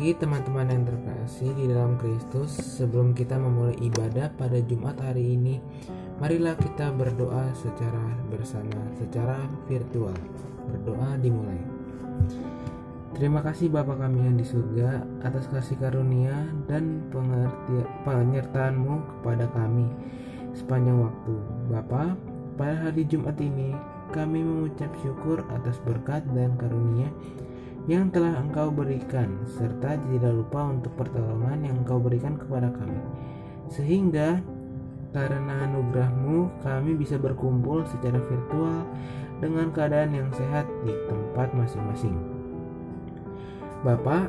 pagi teman-teman yang terkasih di dalam Kristus. Sebelum kita memulai ibadah pada Jumat hari ini, marilah kita berdoa secara bersama, secara virtual. Berdoa dimulai. Terima kasih Bapa kami yang di surga atas kasih karunia dan penyertaan-Mu kepada kami sepanjang waktu. Bapa, pada hari Jumat ini kami mengucap syukur atas berkat dan karunia yang telah Engkau berikan, serta tidak lupa untuk pertolongan yang Engkau berikan kepada kami, sehingga karena anugerah-Mu kami bisa berkumpul secara virtual dengan keadaan yang sehat di tempat masing-masing. Bapa,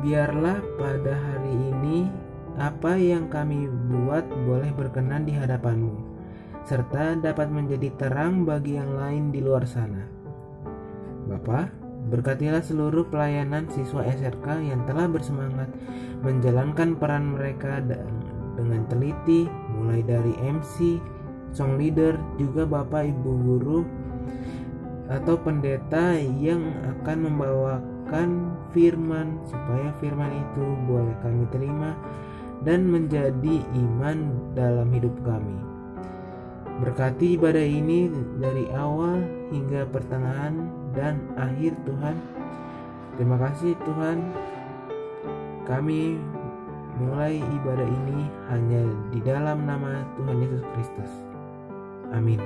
biarlah pada hari ini apa yang kami buat boleh berkenan di hadapan-Mu, serta dapat menjadi terang bagi yang lain di luar sana. Bapa, berkatilah seluruh pelayanan siswa SRK yang telah bersemangat menjalankan peran mereka dengan teliti, mulai dari MC, song leader, juga Bapak Ibu guru atau pendeta yang akan membawakan firman, supaya firman itu boleh kami terima dan menjadi iman dalam hidup kami. Berkati ibadah ini dari awal hingga pertengahan dan akhir Tuhan. Terima kasih Tuhan. Kami mulai ibadah ini hanya di dalam nama Tuhan Yesus Kristus. Amin.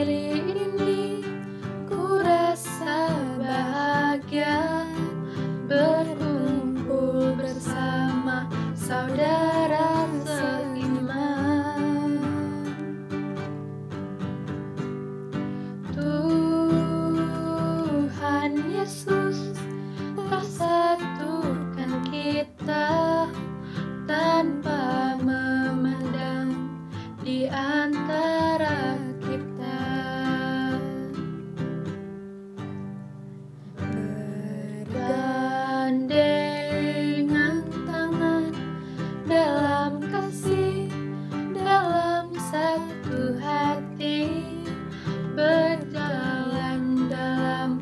Hari ini ku rasa bahagia berkumpul bersama saudara seiman. Tuhan Yesus telah satukan kita tanpa memandang di antara kita. Bergandengan tangan dalam kasih, dalam satu hati, berjalan dalam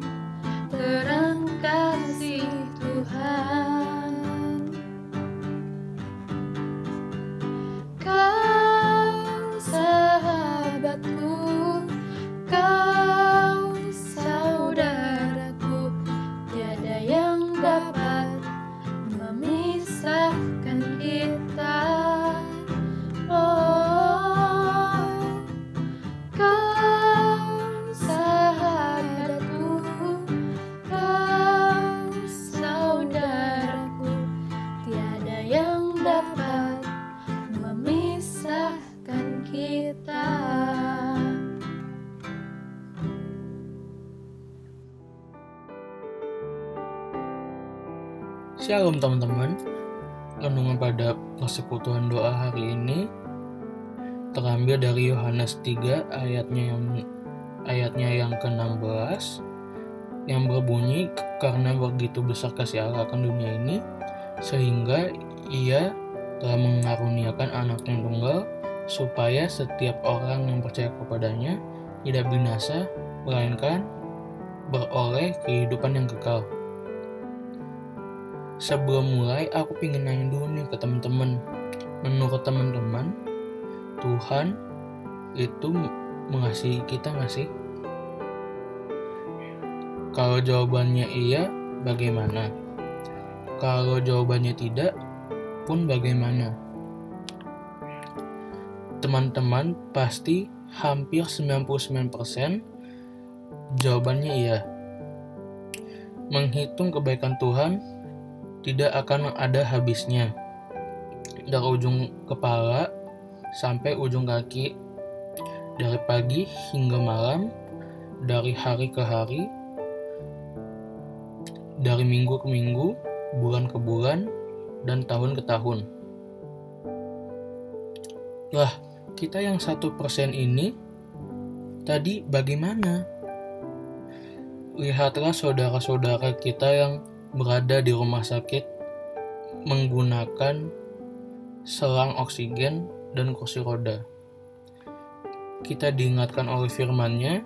terang kasih Tuhan. Kau sahabatku, kau saudaraku, tiada yang dapat memisahkan kita. Oh, kau sahabatku, kau saudaraku, tiada yang dapat memisahkan kita. Shalom teman-teman. Renungan pada persekutuan doa hari ini terambil dari Yohanes 3 ayatnya yang ke-16 yang berbunyi, karena begitu besar kasih Allah akan dunia ini sehingga Ia telah mengaruniakan Anak yang tunggal, supaya setiap orang yang percaya kepadanya tidak binasa, melainkan beroleh kehidupan yang kekal. Sebelum mulai, aku pengen nanya dulu nih ke teman-teman. Menurut teman-teman, Tuhan itu mengasihi kita nggak sih? Kalau jawabannya iya, bagaimana? Kalau jawabannya tidak, pun bagaimana? Teman-teman pasti hampir 99% jawabannya iya. Menghitung kebaikan Tuhan tidak akan ada habisnya, dari ujung kepala sampai ujung kaki, dari pagi hingga malam, dari hari ke hari, dari minggu ke minggu, bulan ke bulan, dan tahun ke tahun. Lah, kita yang 1% ini tadi bagaimana? lihatlah saudara-saudara kita yang berada di rumah sakit menggunakan selang oksigen dan kursi roda. Kita diingatkan oleh firman-Nya,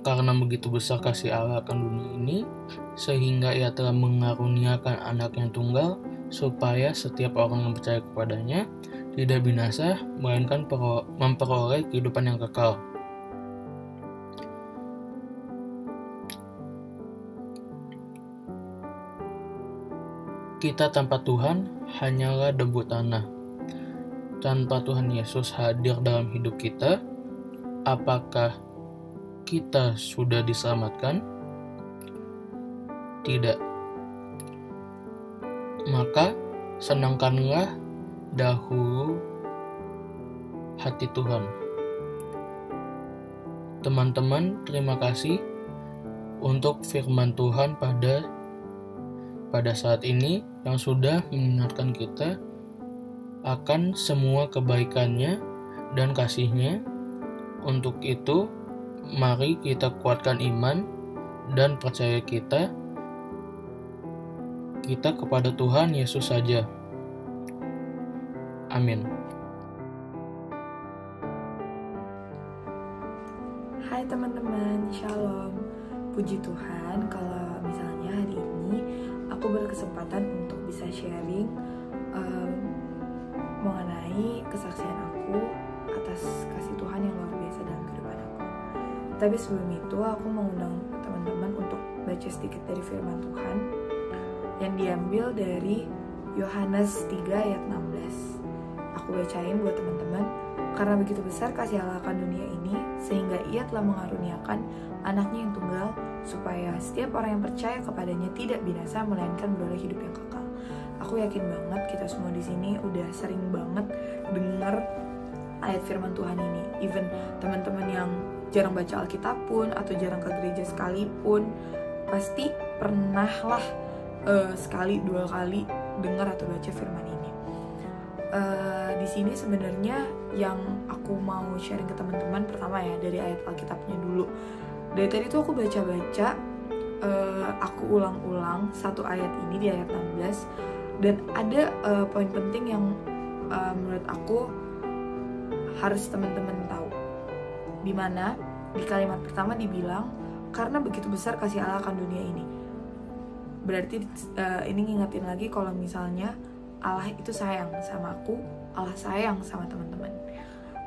karena begitu besar kasih Allah akan dunia ini, sehingga Ia telah mengaruniakan anak yang tunggal, supaya setiap orang yang percaya kepadanya tidak binasa, melainkan memperoleh kehidupan yang kekal. Kita tanpa Tuhan hanyalah debu tanah. Tanpa Tuhan Yesus hadir dalam hidup kita, apakah kita sudah diselamatkan? Tidak. Maka senangkanlah dahulu hati Tuhan. Teman-teman, terima kasih untuk firman Tuhan pada saat ini yang sudah mengingatkan kita akan semua kebaikan-Nya dan kasih-Nya. Untuk itu, mari kita kuatkan iman dan percaya kita kepada Tuhan Yesus saja. Amin. Hai teman-teman, Shalom. Puji Tuhan kalau misalnya hari ini aku berkesempatan untuk bisa sharing mengenai kesaksian aku atas kasih Tuhan yang luar biasa dalam kehidupan aku. Tapi sebelum itu aku mengundang teman-teman untuk baca sedikit dari firman Tuhan yang diambil dari Yohanes 3 ayat 16. Aku bacain buat teman-teman. Karena begitu besar kasih Allah akan dunia ini, sehingga Ia telah mengaruniakan anaknya yang tunggal, supaya setiap orang yang percaya kepadanya tidak binasa, melainkan beroleh hidup yang kekal. Aku yakin banget kita semua di sini udah sering banget dengar ayat firman Tuhan ini. Even teman-teman yang jarang baca Alkitab pun atau jarang ke gereja sekalipun, pasti pernah lah sekali dua kali dengar atau baca firman ini. Di sini sebenarnya yang aku mau sharing ke teman-teman pertama ya dari ayat Alkitabnya dulu. Dari tadi tuh aku baca-baca, aku ulang-ulang satu ayat ini di ayat 16, dan ada poin penting yang menurut aku harus teman-teman tahu. Dimana di kalimat pertama dibilang karena begitu besar kasih Allah akan dunia ini. Berarti ini ngingetin lagi kalau misalnya Allah itu sayang sama aku, Allah sayang sama teman-teman,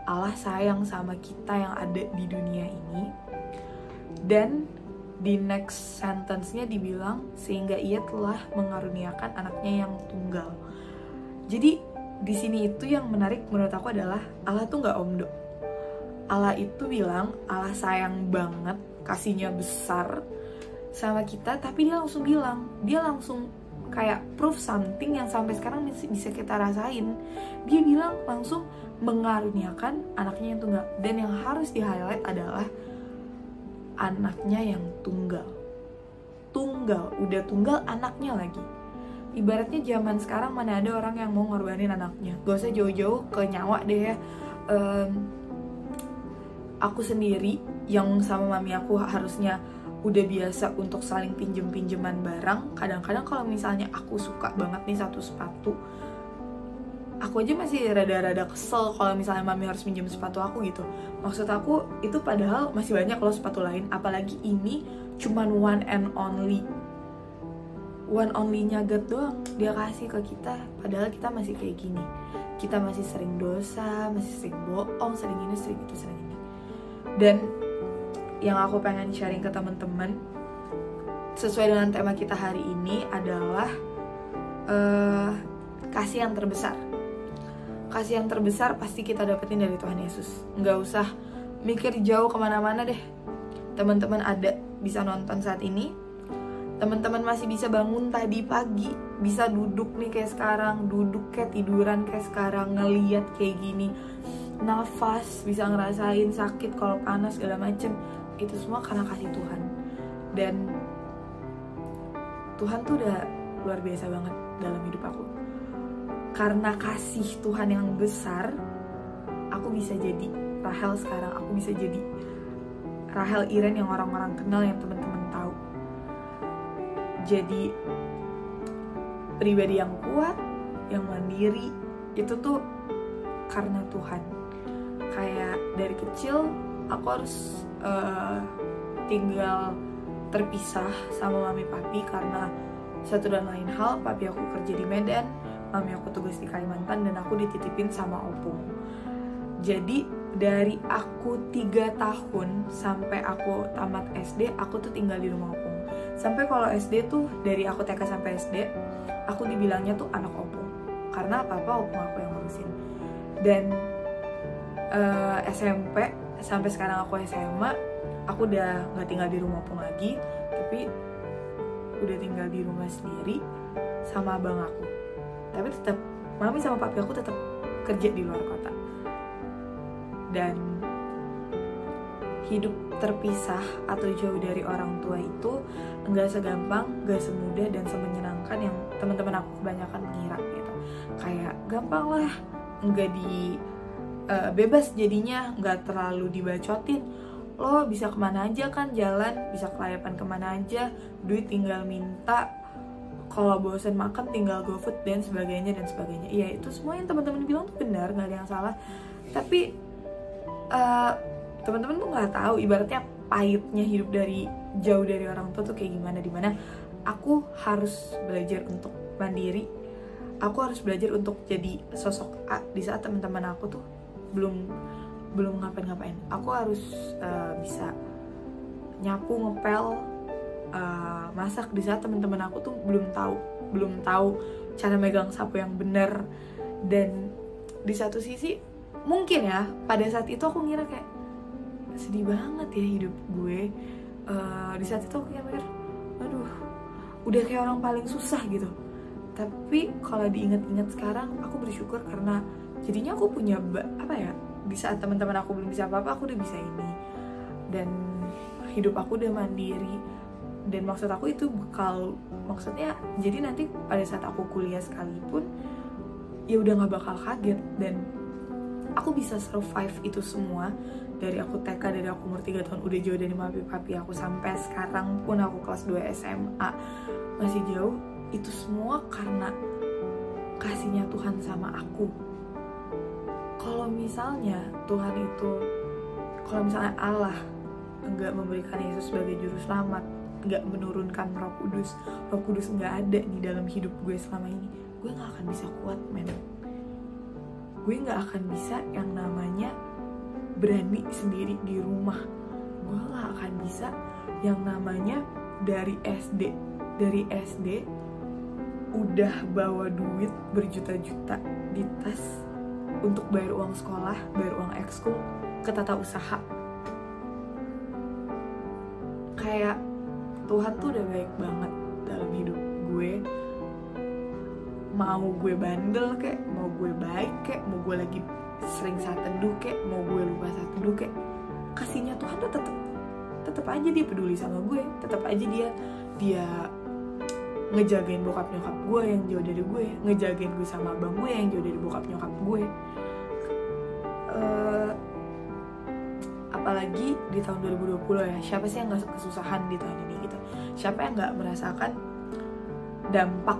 Allah sayang sama kita yang ada di dunia ini. Dan di next sentence-nya dibilang sehingga Ia telah mengaruniakan anaknya yang tunggal. Jadi di sini itu yang menarik menurut aku adalah Allah tuh nggak omdo. Allah itu bilang Allah sayang banget, kasihnya besar sama kita, tapi Dia langsung bilang, Dia langsung kayak proof something yang sampai sekarang bisa kita rasain. Dia bilang langsung mengaruniakan anaknya yang tunggal. Dan yang harus di-highlight adalah anaknya yang tunggal. Tunggal, udah tunggal anaknya lagi. Ibaratnya zaman sekarang mana ada orang yang mau ngorbanin anaknya. Gak usah jauh-jauh ke nyawa deh ya. Aku sendiri yang sama mami aku harusnya udah biasa untuk saling pinjem-pinjeman barang. Kadang-kadang kalau misalnya aku suka banget nih satu sepatu, aku aja masih rada-rada kesel kalau misalnya mami harus pinjam sepatu aku gitu. Maksud aku itu padahal masih banyak loh sepatu lain, apalagi ini cuman one and only-nya God doang Dia kasih ke kita. Padahal kita masih kayak gini, kita masih sering dosa, masih sering bohong, sering ini, sering itu, sering ini. Dan yang aku pengen sharing ke teman-teman sesuai dengan tema kita hari ini adalah kasih yang terbesar. Kasih yang terbesar pasti kita dapetin dari Tuhan Yesus. Nggak usah mikir jauh kemana-mana deh. Teman-teman ada bisa nonton saat ini, teman-teman masih bisa bangun tadi pagi, bisa duduk nih kayak sekarang, duduk kayak tiduran kayak sekarang, ngeliat kayak gini, nafas, bisa ngerasain sakit kalau panas segala macem. Itu semua karena kasih Tuhan. Dan Tuhan tuh udah luar biasa banget dalam hidup aku. Karena kasih Tuhan yang besar, aku bisa jadi Rahel sekarang, aku bisa jadi Rahel Iren yang orang-orang kenal, yang teman-teman tahu. Jadi pribadi yang kuat, yang mandiri, itu tuh karena Tuhan. Kayak dari kecil aku harus tinggal terpisah sama mami papi karena satu dan lain hal. Papi aku kerja di Medan, mami aku tugas di Kalimantan, dan aku dititipin sama opung. Jadi dari aku 3 tahun sampai aku tamat SD, aku tuh tinggal di rumah opung. Sampai kalau SD tuh, dari aku TK sampai SD, aku dibilangnya tuh anak opung, karena apa-apa opung aku yang ngurusin. Dan SMP sampai sekarang aku SMA, aku udah gak tinggal di rumah opung lagi, tapi udah tinggal di rumah sendiri sama abang aku. Tapi tetap mami sama papi aku tetap kerja di luar kota. Dan hidup terpisah atau jauh dari orang tua itu enggak segampang, enggak semudah dan semenyenangkan yang teman-teman aku kebanyakan mengira gitu. Kayak gampang lah, enggak bebas jadinya, enggak terlalu dibacotin. Lo bisa kemana aja kan jalan, bisa kelayapan kemana aja, duit tinggal minta, kalau bosan makan tinggal GoFood dan sebagainya dan sebagainya. Iya, itu semua yang teman-teman bilang tuh benar, nggak ada yang salah. Tapi teman-teman tuh nggak tahu ibaratnya pahitnya hidup jauh dari orang tua tuh kayak gimana. Dimana aku harus belajar untuk mandiri, aku harus belajar untuk jadi sosok A di saat teman-teman aku tuh belum ngapain-ngapain. Aku harus bisa nyapu, ngepel, masak di saat teman-teman aku tuh belum tahu cara megang sapu yang benar. Dan di satu sisi mungkin ya pada saat itu aku ngira kayak sedih banget ya hidup gue. Di saat itu aku kayak mikir, aduh, udah kayak orang paling susah gitu. Tapi kalau diingat-ingat sekarang, aku bersyukur karena jadinya aku punya di saat teman-teman aku belum bisa apa-apa, aku udah bisa ini. Dan hidup aku udah mandiri. Dan maksud aku itu maksudnya jadi nanti pada saat aku kuliah sekalipun, ya udah gak bakal kaget. Dan aku bisa survive itu semua. Dari aku TK, dari aku umur 3 tahun udah jauh dari mami papi aku, sampai sekarang pun aku kelas 2 SMA masih jauh. Itu semua karena kasihnya Tuhan sama aku. Kalau misalnya Allah enggak memberikan Yesus sebagai juru selamat, enggak menurunkan Roh Kudus enggak ada di dalam hidup gue selama ini, gue enggak akan bisa kuat, men. Gue enggak akan bisa yang namanya berani sendiri di rumah. Gue enggak akan bisa yang namanya dari SD udah bawa duit berjuta-juta di tas untuk bayar uang sekolah, bayar uang ekskul, ke tata usaha. Kayak Tuhan tuh udah baik banget dalam hidup gue. Mau gue bandel kek, mau gue baik kek, mau gue lagi sering saat teduh kek, mau gue lupa saat teduh kek, kasihnya Tuhan tuh tetap aja dia peduli sama gue. Tetap aja dia ngejagain bokap nyokap gue yang jauh dari gue, ngejagain gue sama abang gue yang jauh dari bokap nyokap gue. Apalagi di tahun 2020 ya, siapa sih yang gak kesusahan di tahun ini gitu? Siapa yang gak merasakan dampak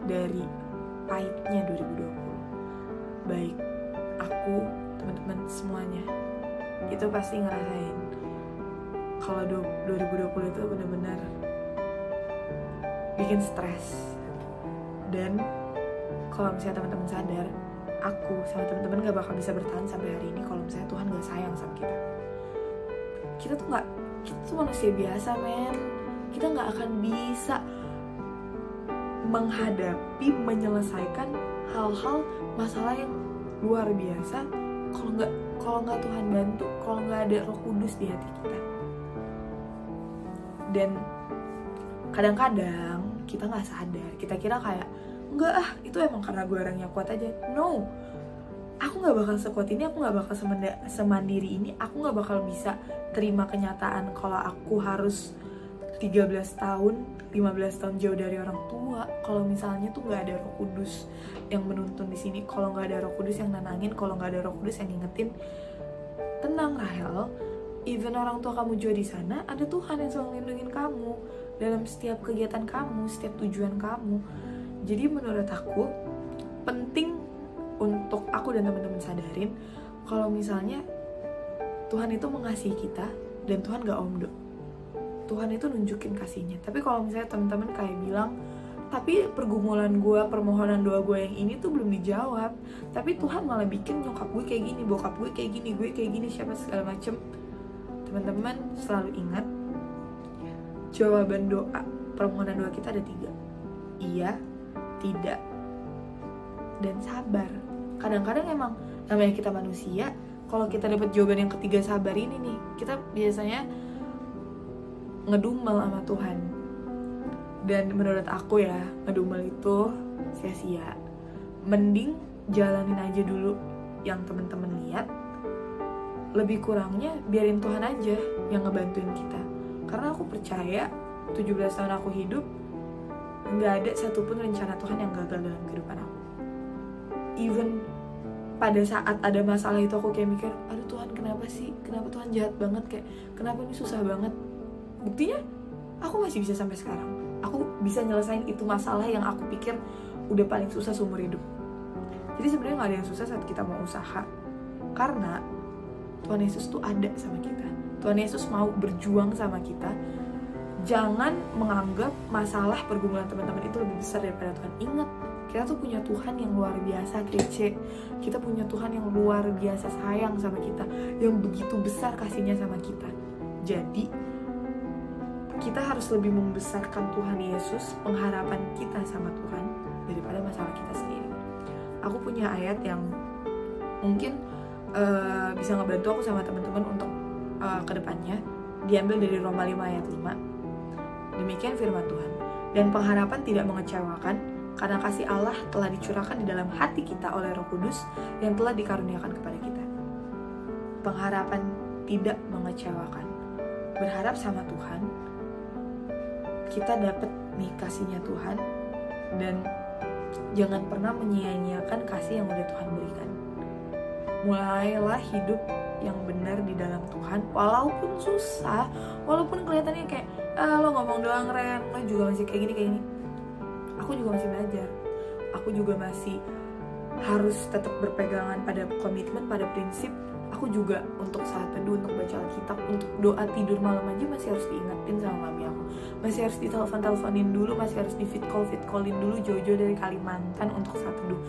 dari pahitnya 2020? Baik aku, teman-teman semuanya, itu pasti ngerasain kalau 2020 itu benar-benar bikin stres. Dan kalau misalnya teman-teman sadar, aku sama teman-teman gak bakal bisa bertahan sampai hari ini kalau misalnya Tuhan gak sayang sama kita. Kita tuh manusia biasa, men. Kita gak akan bisa menghadapi, menyelesaikan hal-hal, masalah yang luar biasa kalau nggak Tuhan bantu, kalau nggak ada Roh Kudus di hati kita. Dan kadang-kadang kita nggak sadar, kita kira kayak enggak itu emang karena gue orangnya kuat aja. No, aku nggak bakal sekuat ini, aku nggak bakal semandiri ini, aku nggak bakal bisa terima kenyataan kalau aku harus 13 tahun, 15 tahun jauh dari orang tua. Kalau misalnya tuh nggak ada Roh Kudus yang menuntun di sini, kalau nggak ada Roh Kudus yang nenangin, kalau nggak ada Roh Kudus yang ngingetin, tenang Rahel, even orang tua kamu jauh di sana, ada Tuhan yang selalu lindungin kamu dalam setiap kegiatan kamu, setiap tujuan kamu. Jadi menurut aku penting untuk aku dan teman-teman sadarin kalau misalnya Tuhan itu mengasihi kita dan Tuhan gak omdo. Tuhan itu nunjukin kasihnya. Tapi kalau misalnya teman-teman kayak bilang, tapi pergumulan gue, permohonan doa gue yang ini tuh belum dijawab, tapi Tuhan malah bikin nyokap gue kayak gini, bokap gue kayak gini, gue kayak gini, siapa segala macem. Teman-teman selalu ingat, jawaban doa, permohonan doa kita ada 3. Iya, tidak, dan sabar. Kadang-kadang emang namanya kita manusia, kalau kita dapat jawaban yang ketiga sabar ini nih, kita biasanya ngedumel sama Tuhan. Dan menurut aku ya, ngedumel itu sia-sia. Mending jalanin aja dulu yang teman-teman lihat. Lebih kurangnya biarin Tuhan aja yang ngebantuin kita. Karena aku percaya 17 tahun aku hidup, gak ada satupun rencana Tuhan yang gagal dalam kehidupan aku. Even pada saat ada masalah itu aku kayak mikir, aduh Tuhan kenapa sih? Kenapa Tuhan jahat banget? Kayak kenapa ini susah banget? Buktinya aku masih bisa sampai sekarang. Aku bisa nyelesain itu masalah yang aku pikir udah paling susah seumur hidup. Jadi sebenarnya gak ada yang susah saat kita mau usaha. Karena Tuhan Yesus tuh ada sama kita. Tuhan Yesus mau berjuang sama kita. Jangan menganggap masalah pergumulan teman-teman itu lebih besar daripada Tuhan. Ingat, kita tuh punya Tuhan yang luar biasa kece. Kita punya Tuhan yang luar biasa sayang sama kita, yang begitu besar kasihnya sama kita. Jadi kita harus lebih membesarkan Tuhan Yesus, pengharapan kita sama Tuhan, daripada masalah kita sendiri. Aku punya ayat yang mungkin bisa ngebantu aku sama teman-teman untuk kedepannya. Diambil dari Roma 5 ayat 5. Demikian firman Tuhan. Dan pengharapan tidak mengecewakan, karena kasih Allah telah dicurahkan di dalam hati kita oleh Roh Kudus yang telah dikaruniakan kepada kita. Pengharapan tidak mengecewakan. Berharap sama Tuhan, kita dapat nih kasihnya Tuhan, dan jangan pernah menyia-nyiakan kasih yang udah Tuhan berikan. Mulailah hidup yang benar di dalam Tuhan, walaupun susah, walaupun kelihatannya kayak lo ngomong doang Ren, lo juga masih kayak gini. Aku juga masih belajar. Aku juga masih harus tetap berpegangan pada komitmen, pada prinsip. Aku juga untuk saat teduh, untuk baca Alkitab, untuk doa tidur malam aja masih harus diingetin sama mami aku. Masih harus ditelepon-teleponin dulu, masih harus di fit callin dulu jauh-jauh dari Kalimantan untuk saat teduh.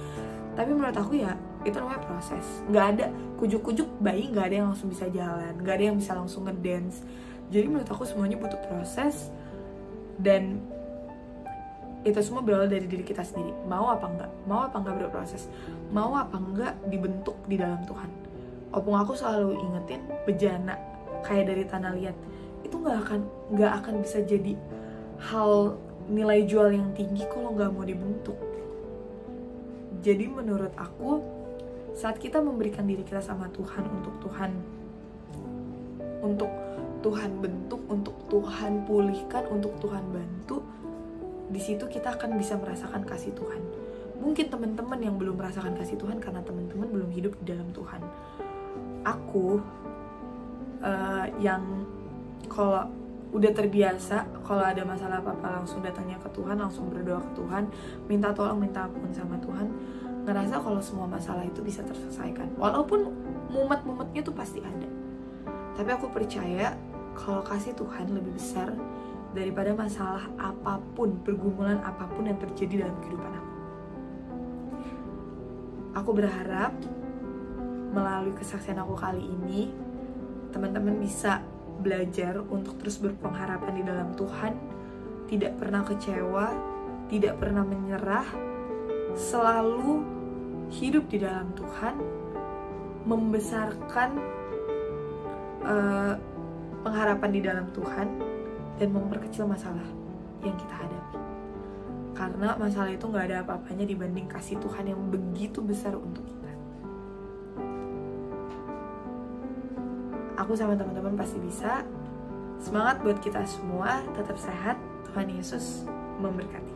Tapi menurut aku ya, itu namanya proses. Gak ada kujuk-kujuk bayi, gak ada yang langsung bisa jalan, gak ada yang bisa langsung ngedance. Jadi menurut aku semuanya butuh proses. Dan itu semua berawal dari diri kita sendiri. Mau apa enggak berproses, mau apa enggak dibentuk di dalam Tuhan. Opung aku selalu ingetin, bejana kayak dari tanah liat itu nggak akan bisa jadi hal nilai jual yang tinggi kalau nggak mau dibentuk. Jadi menurut aku, saat kita memberikan diri kita sama Tuhan untuk Tuhan bentuk, untuk Tuhan pulihkan, untuk Tuhan bantu, di situ kita akan bisa merasakan kasih Tuhan. Mungkin teman-teman yang belum merasakan kasih Tuhan karena teman-teman belum hidup di dalam Tuhan. Aku yang kalau udah terbiasa, kalau ada masalah apa-apa langsung datangnya ke Tuhan, langsung berdoa ke Tuhan, minta tolong, minta ampun sama Tuhan, ngerasa kalau semua masalah itu bisa terselesaikan. Walaupun mumet-mumetnya tuh pasti ada. Tapi aku percaya kalau kasih Tuhan lebih besar daripada masalah apapun, pergumulan apapun yang terjadi dalam kehidupan aku. Aku berharap melalui kesaksian aku kali ini, teman-teman bisa belajar untuk terus berpengharapan di dalam Tuhan, tidak pernah kecewa, tidak pernah menyerah, selalu hidup di dalam Tuhan, membesarkan pengharapan di dalam Tuhan, dan memperkecil masalah yang kita hadapi. Karena masalah itu gak ada apa-apanya dibanding kasih Tuhan yang begitu besar untuk kita. Aku sama teman-teman pasti bisa. Semangat buat kita semua, tetap sehat. Tuhan Yesus memberkati.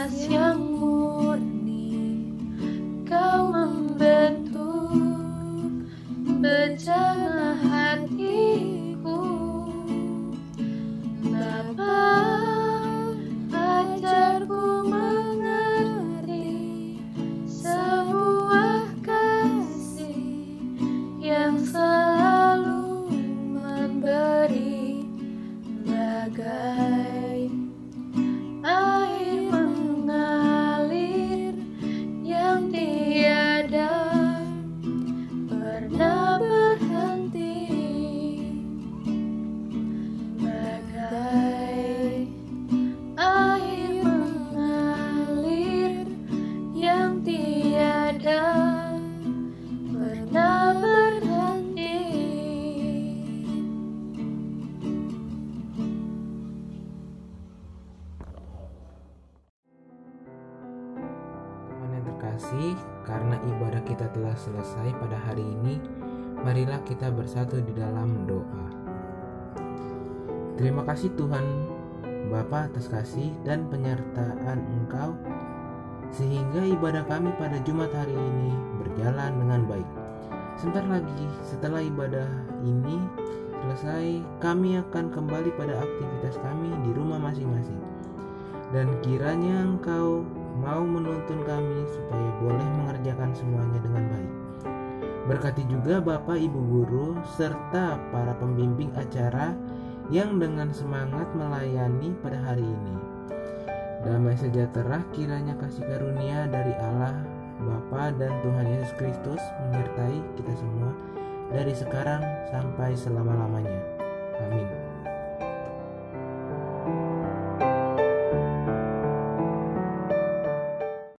ikhlas yang murni, Kau membentuk bencana hatiku. Bapa, ajarku mengerti sebuah kasih yang selalu memberi, bagai air mengalir yang tiada pernah berhenti, bagai air mengalir yang tiada pernah berhenti. Teman yang terkasih, karena ibadah kita telah selesai pada hari ini, marilah kita bersatu di dalam doa. Terima kasih Tuhan Bapa atas kasih dan penyertaan Engkau, sehingga ibadah kami pada Jumat hari ini berjalan dengan baik. Sebentar lagi setelah ibadah ini selesai, kami akan kembali pada aktivitas kami di rumah masing-masing. Dan kiranya Engkau mau menuntun kami supaya boleh mengerjakan semuanya dengan baik. Berkati juga Bapak, Ibu Guru, serta para pembimbing acara yang dengan semangat melayani pada hari ini. Damai sejahtera kiranya kasih karunia dari Allah, Bapa dan Tuhan Yesus Kristus menyertai kita semua dari sekarang sampai selama-lamanya. Amin.